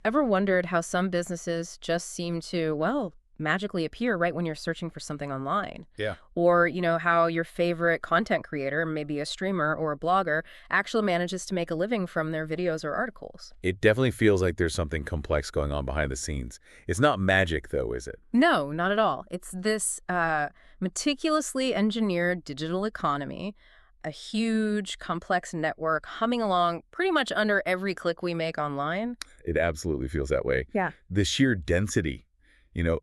Ever wondered how some businesses just seem to, well, magically appear right when you're searching for something online? Yeah. Or, how your favorite content creator, maybe a streamer or a blogger, actually manages to make a living from their videos or articles? It definitely feels like there's something complex going on behind the scenes. It's not magic, though, is it? No, not at all. It's this meticulously engineered digital economy, a huge, complex network humming along pretty much under every click we make online. It absolutely feels that way. Yeah. The sheer density,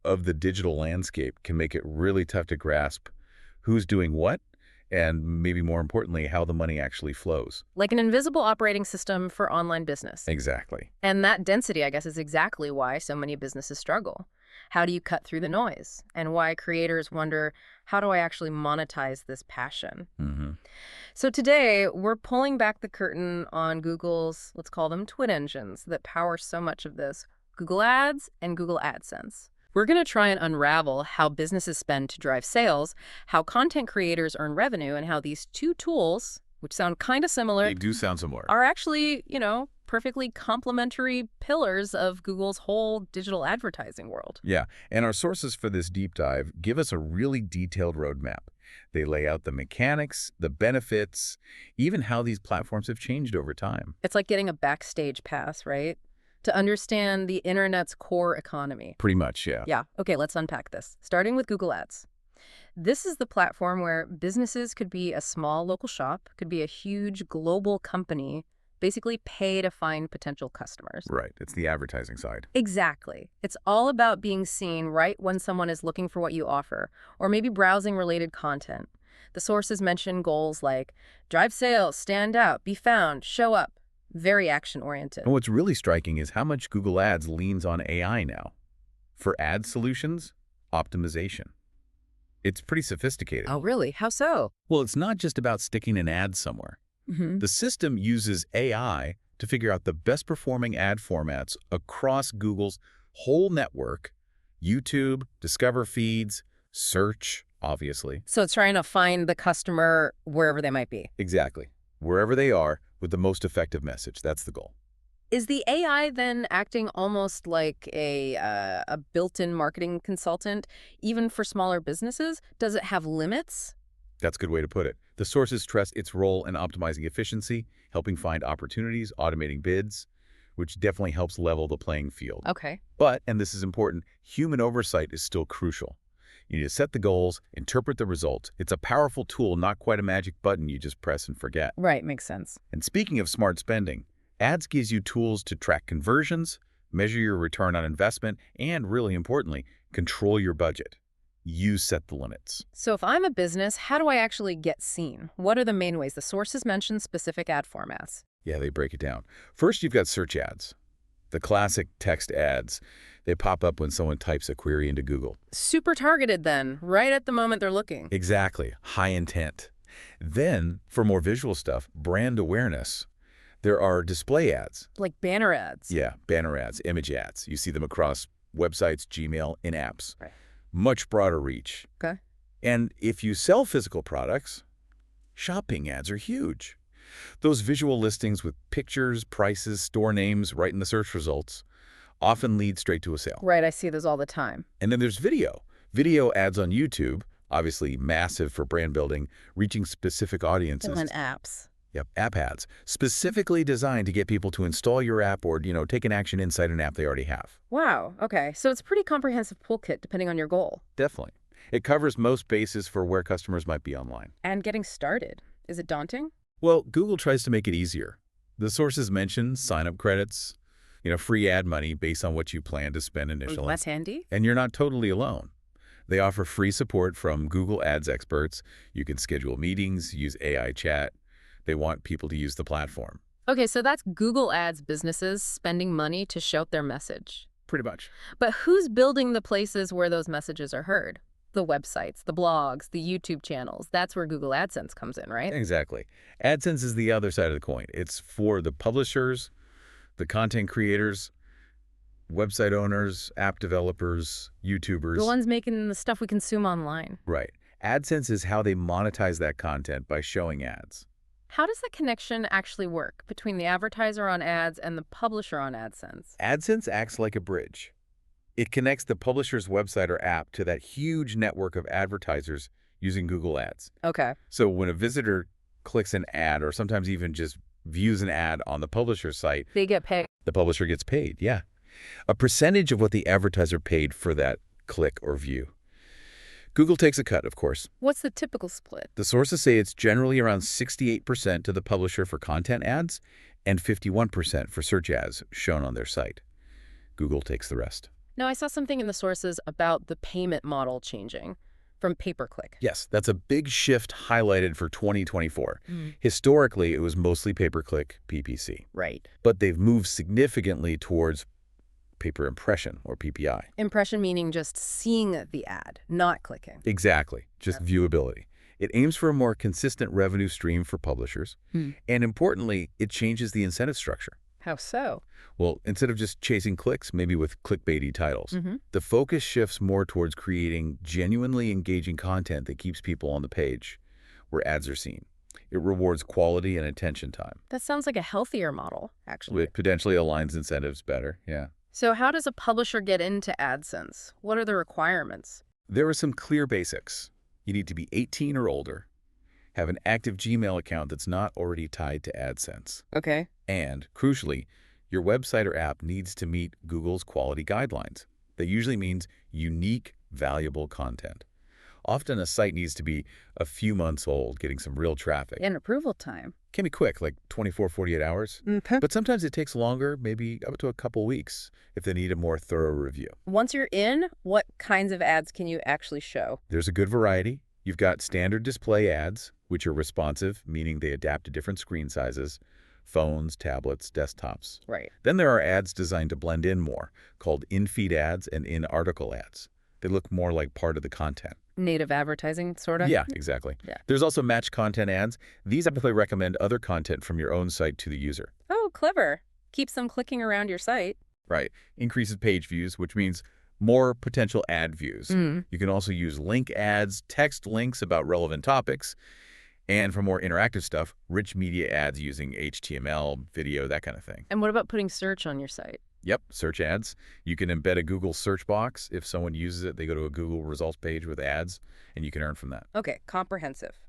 of the digital landscape can make it really tough to grasp who's doing what and maybe more importantly, how the money actually flows. Like an invisible operating system for online business. Exactly. And that density, I guess, is exactly why so many businesses struggle. How do you cut through the noise? And why creators wonder, how do I actually monetize this passion? Hmm. So today, we're pulling back the curtain on Google's, let's call them twin engines, that power so much of this, Google Ads and Google AdSense. We're going to try and unravel how businesses spend to drive sales, how content creators earn revenue, and how these two tools, which sound kind of similar, They do sound similar. are actually, perfectly complementary pillars of Google's whole digital advertising world. Yeah, and our sources for this deep dive give us a really detailed roadmap. They lay out the mechanics, the benefits, even how these platforms have changed over time. It's like getting a backstage pass, right? To understand the internet's core economy. Pretty much, yeah. Yeah, okay, let's unpack this. Starting with Google Ads. This is the platform where businesses could be a small local shop, could be a huge global company, basically pay to find potential customers. Right, it's the advertising side. Exactly. It's all about being seen right when someone is looking for what you offer, or maybe browsing related content. The sources mention goals like drive sales, stand out, be found, show up. Very action-oriented. And what's really striking is how much Google Ads leans on AI now. For ad solutions, optimization. It's pretty sophisticated. Oh, really? How so? Well, it's not just about sticking an ad somewhere. Mm-hmm. The system uses AI to figure out the best performing ad formats across Google's whole network, YouTube, Discover feeds, search, obviously. So it's trying to find the customer wherever they might be. Exactly. Wherever they are with the most effective message. That's the goal. Is the AI then acting almost like a built-in marketing consultant, even for smaller businesses? Does it have limits? That's a good way to put it. The sources stress its role in optimizing efficiency, helping find opportunities, automating bids, which definitely helps level the playing field. Okay. But, and this is important, human oversight is still crucial. You need to set the goals, interpret the results. It's a powerful tool, not quite a magic button you just press and forget. Right, makes sense. And speaking of smart spending, Ads gives you tools to track conversions, measure your return on investment, and really importantly, control your budget. You set the limits. So if I'm a business, how do I actually get seen? What are the main ways? The sources mention specific ad formats. Yeah, they break it down. First, you've got search ads. The classic text ads. They pop up when someone types a query into Google. Super targeted then, right at the moment they're looking. Exactly. High intent. Then, for more visual stuff, brand awareness. There are display ads. Like banner ads. Yeah, banner ads, image ads. You see them across websites, Gmail, in apps. Right. Much broader reach. Okay. And if you sell physical products, shopping ads are huge. Those visual listings with pictures, prices, store names right in the search results often lead straight to a sale. Right, I see those all the time. And then there's video. Video ads on YouTube, obviously massive for brand building, reaching specific audiences. And apps. Yep, app ads, specifically designed to get people to install your app or, take an action inside an app they already have. Wow, okay. So it's a pretty comprehensive toolkit depending on your goal. Definitely. It covers most bases for where customers might be online. And getting started. Is it daunting? Well, Google tries to make it easier. The sources mention sign-up credits, free ad money based on what you plan to spend initially. That's handy. And you're not totally alone. They offer free support from Google Ads experts. You can schedule meetings, use AI chat. They want people to use the platform. Okay, so that's Google Ads businesses spending money to shout their message. Pretty much. But who's building the places where those messages are heard? The websites, the blogs, the YouTube channels. That's where Google AdSense comes in, right? Exactly. AdSense is the other side of the coin. It's for the publishers, the content creators, website owners, app developers, YouTubers. The ones making the stuff we consume online. Right. AdSense is how they monetize that content by showing ads. How does the connection actually work between the advertiser on ads and the publisher on AdSense? AdSense acts like a bridge. It connects the publisher's website or app to that huge network of advertisers using Google Ads. Okay. So when a visitor clicks an ad or sometimes even just views an ad on the publisher's site, They get paid. the publisher gets paid, yeah. A percentage of what the advertiser paid for that click or view. Google takes a cut, of course. What's the typical split? The sources say it's generally around 68% to the publisher for content ads and 51% for search ads shown on their site. Google takes the rest. Now, I saw something in the sources about the payment model changing from pay-per-click. Yes, that's a big shift highlighted for 2024. Mm. Historically, it was mostly pay-per-click, PPC. Right. But they've moved significantly towards pay-per-impression, or PPI. Impression meaning just seeing the ad, not clicking. Exactly, just viewability. It aims for a more consistent revenue stream for publishers. And importantly, it changes the incentive structure. How so? Well, instead of just chasing clicks, maybe with clickbaity titles, Mm-hmm. the focus shifts more towards creating genuinely engaging content that keeps people on the page where ads are seen. It rewards quality and attention time. That sounds like a healthier model, actually. It potentially aligns incentives better, yeah. So how does a publisher get into AdSense? What are the requirements? There are some clear basics. You need to be 18 or older, have an active Gmail account that's not already tied to AdSense, Okay. and, crucially, your website or app needs to meet Google's quality guidelines. That usually means unique, valuable content. Often a site needs to be a few months old, getting some real traffic. And approval time. Can be quick, like 24, 48 hours. Okay. But sometimes it takes longer, maybe up to a couple weeks, if they need a more thorough review. Once you're in, what kinds of ads can you actually show? There's a good variety. You've got standard display ads, which are responsive, meaning they adapt to different screen sizes, phones, tablets, desktops. Right. Then there are ads designed to blend in more, called in-feed ads and in-article ads. They look more like part of the content. Native advertising, sort of? Yeah, exactly. Yeah. There's also match content ads. These typically recommend other content from your own site to the user. Oh, clever. Keeps them clicking around your site. Right. Increases page views, which means more potential ad views. You can also use link ads, text links about relevant topics, and for more interactive stuff, rich media ads using HTML, video, that kind of thing. And what about putting search on your site? Yep, search ads. You can embed a Google search box. If someone uses it, they go to a Google results page with ads, and you can earn from that. Okay, comprehensive.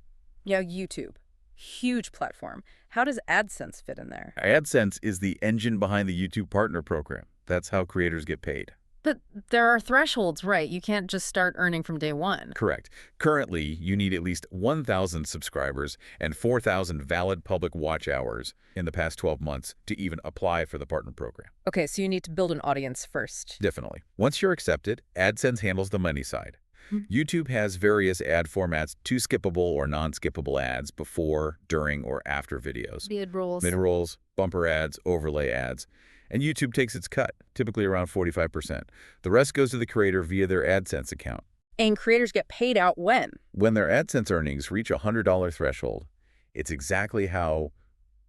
Now, YouTube. Huge platform. How does AdSense fit in there? AdSense is the engine behind the YouTube Partner Program. That's how creators get paid. But there are thresholds, right? You can't just start earning from day one. Correct. Currently, you need at least 1,000 subscribers and 4,000 valid public watch hours in the past 12 months to even apply for the partner program. Okay, so you need to build an audience first. Definitely. Once you're accepted, AdSense handles the money side. YouTube has various ad formats to skippable or non-skippable ads before, during, or after videos. Mid-rolls. Mid-rolls, bumper ads, overlay ads. And YouTube takes its cut, typically around 45%. The rest goes to the creator via their AdSense account. And creators get paid out when? When their AdSense earnings reach a $100 threshold, it's exactly how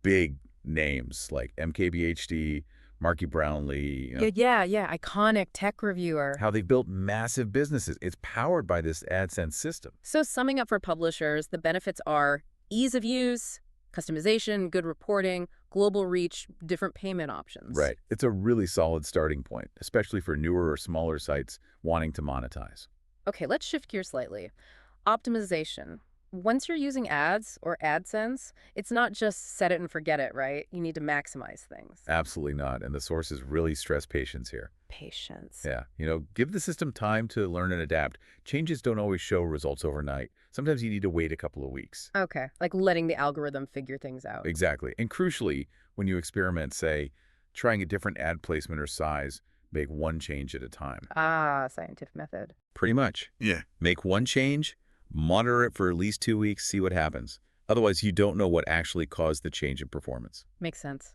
big names like MKBHD, Marky Brownlee, Yeah, iconic tech reviewer. how they've built massive businesses. It's powered by this AdSense system. So summing up for publishers, the benefits are ease of use, customization, good reporting, global reach, different payment options. Right. It's a really solid starting point, especially for newer or smaller sites wanting to monetize. Okay, let's shift gears slightly. Optimization. Once you're using ads or AdSense, it's not just set it and forget it, right? You need to maximize things. Absolutely not. And the sources really stress patience here. Patience. Yeah. Give the system time to learn and adapt. Changes don't always show results overnight. Sometimes you need to wait a couple of weeks. Okay, like letting the algorithm figure things out. Exactly. And crucially, when you experiment, say, trying a different ad placement or size, make one change at a time. Ah, scientific method. Pretty much. Yeah. Make one change, monitor it for at least 2 weeks, see what happens. Otherwise, you don't know what actually caused the change in performance. Makes sense.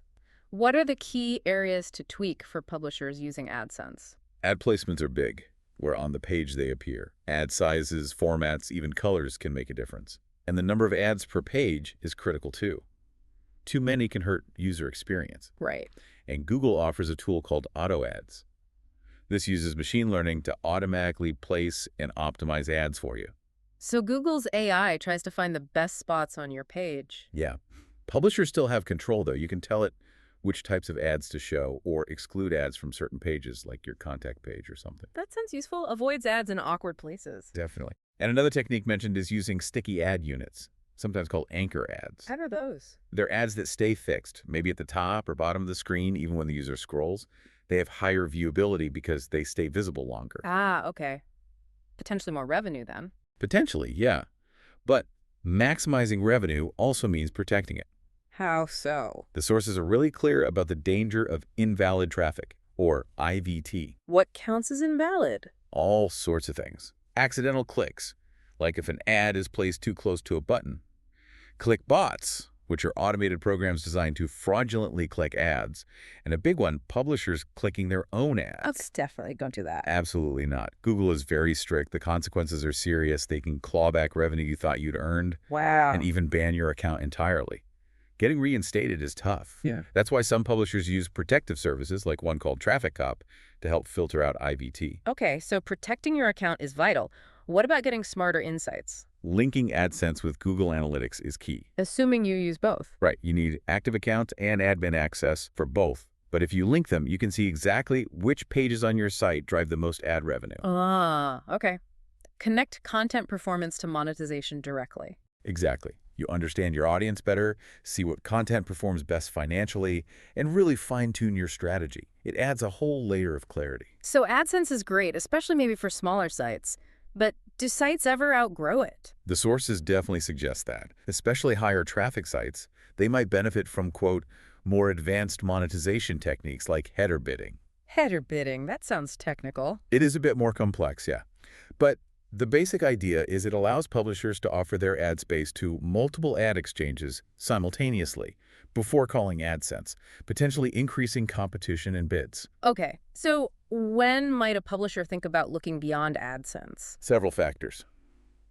What are the key areas to tweak for publishers using AdSense? Ad placements are big, where on the page they appear. Ad sizes, formats, even colors can make a difference. And the number of ads per page is critical too. Too many can hurt user experience. Right. And Google offers a tool called Auto Ads. This uses machine learning to automatically place and optimize ads for you. So Google's AI tries to find the best spots on your page. Yeah, Publishers still have control, though. You can tell it which types of ads to show or exclude ads from certain pages, like your contact page or something. That sounds useful. Avoids ads in awkward places. Definitely. And another technique mentioned is using sticky ad units, sometimes called anchor ads. How are those? They're ads that stay fixed, maybe at the top or bottom of the screen, even when the user scrolls. They have higher viewability because they stay visible longer. Ah, okay. Potentially more revenue then. Potentially, yeah. But maximizing revenue also means protecting it. How so? The sources are really clear about the danger of invalid traffic, or IVT. What counts as invalid? All sorts of things. Accidental clicks, like if an ad is placed too close to a button. Click bots, which are automated programs designed to fraudulently click ads. And a big one, publishers clicking their own ads. That's definitely don't do that. Absolutely not. Google is very strict. The consequences are serious. They can claw back revenue you thought you'd earned Wow. and even ban your account entirely. Getting reinstated is tough. Yeah. That's why some publishers use protective services, like one called Traffic Cop, to help filter out IVT. Okay, so protecting your account is vital. What about getting smarter insights? Linking AdSense with Google Analytics is key. Assuming you use both. Right, you need active accounts and admin access for both. But if you link them, you can see exactly which pages on your site drive the most ad revenue. Ah, okay. Connect content performance to monetization directly. Exactly. You understand your audience better, see what content performs best financially, and really fine-tune your strategy. It adds a whole layer of clarity. So AdSense is great, especially maybe for smaller sites. But do sites ever outgrow it? The sources definitely suggest that, especially higher traffic sites. They might benefit from, quote, more advanced monetization techniques like header bidding. Header bidding, that sounds technical. It is a bit more complex, yeah. But the basic idea is it allows publishers to offer their ad space to multiple ad exchanges simultaneously before calling AdSense, potentially increasing competition and bids. Okay, so when might a publisher think about looking beyond AdSense? Several factors.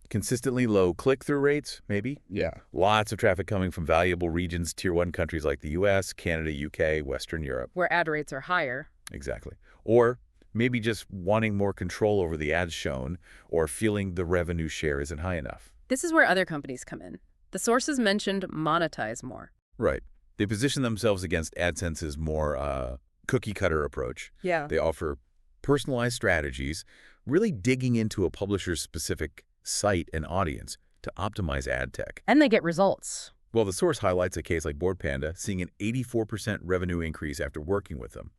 Consistently low click-through rates, maybe? Yeah. Lots of traffic coming from valuable regions, Tier 1 countries like the US, Canada, UK, Western Europe. Where ad rates are higher. Exactly. Or maybe just wanting more control over the ads shown or feeling the revenue share isn't high enough. This is where other companies come in. The sources mentioned monetize more. Right. They position themselves against AdSense's more cookie-cutter approach. Yeah. They offer personalized strategies, really digging into a publisher's specific site and audience to optimize ad tech. And they get results. Well, the source highlights a case like BoardPanda, seeing an 84% revenue increase after working with them.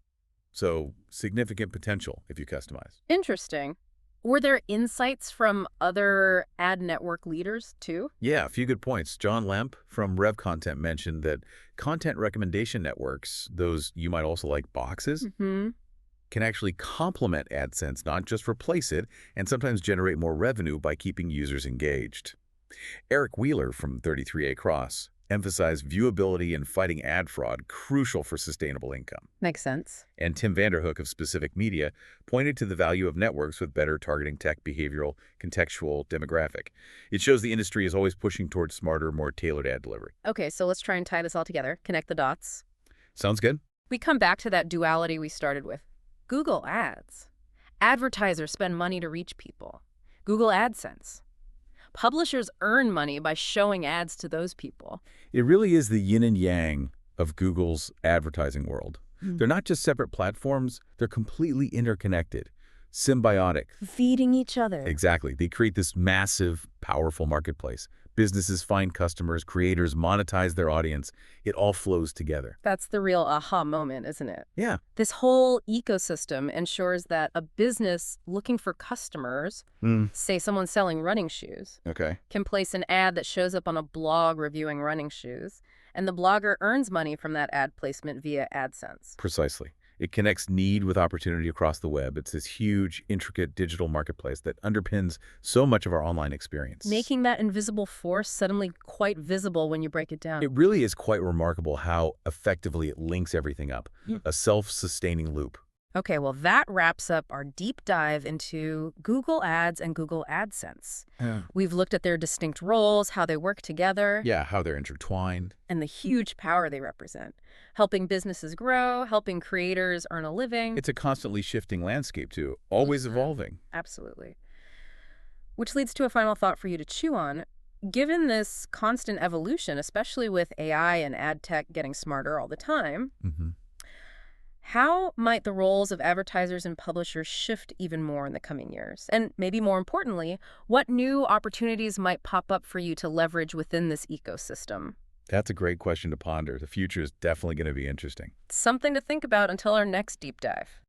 So significant potential if you customize. Interesting. Were there insights from other ad network leaders, too? Yeah, a few good points. John Lemp from Rev Content mentioned that content recommendation networks, those you might also like boxes, can actually complement AdSense, not just replace it, and sometimes generate more revenue by keeping users engaged. Eric Wheeler from 33A Cross emphasized viewability and fighting ad fraud crucial for sustainable income. Makes sense. And Tim Vanderhook of Specific Media pointed to the value of networks with better targeting tech, behavioral, contextual, demographic. It shows the industry is always pushing towards smarter, more tailored ad delivery. Okay, so let's try and tie this all together, connect the dots. Sounds good? We come back to that duality we started with. Google Ads. Advertisers spend money to reach people. Google AdSense. Publishers earn money by showing ads to those people. It really is the yin and yang of Google's advertising world. They're not just separate platforms, they're completely interconnected, symbiotic. Feeding each other. Exactly. They create this massive, powerful marketplace. Businesses find customers, creators monetize their audience. It all flows together. That's the real aha moment, isn't it? Yeah. This whole ecosystem ensures that a business looking for customers, say someone selling running shoes, Okay. can place an ad that shows up on a blog reviewing running shoes, and the blogger earns money from that ad placement via AdSense. Precisely. It connects need with opportunity across the web. It's this huge, intricate digital marketplace that underpins so much of our online experience. Making that invisible force suddenly quite visible when you break it down. It really is quite remarkable how effectively it links everything up. A self-sustaining loop. Okay, well, that wraps up our deep dive into Google Ads and Google AdSense. We've looked at their distinct roles, how they work together, Yeah, how they're intertwined. and the huge power they represent. Helping businesses grow, helping creators earn a living. It's a constantly shifting landscape, too, always evolving. Absolutely. Which leads to a final thought for you to chew on. Given this constant evolution, especially with AI and ad tech getting smarter all the time, Hmm. how might the roles of advertisers and publishers shift even more in the coming years? And maybe more importantly, what new opportunities might pop up for you to leverage within this ecosystem? That's a great question to ponder. The future is definitely going to be interesting. Something to think about until our next deep dive.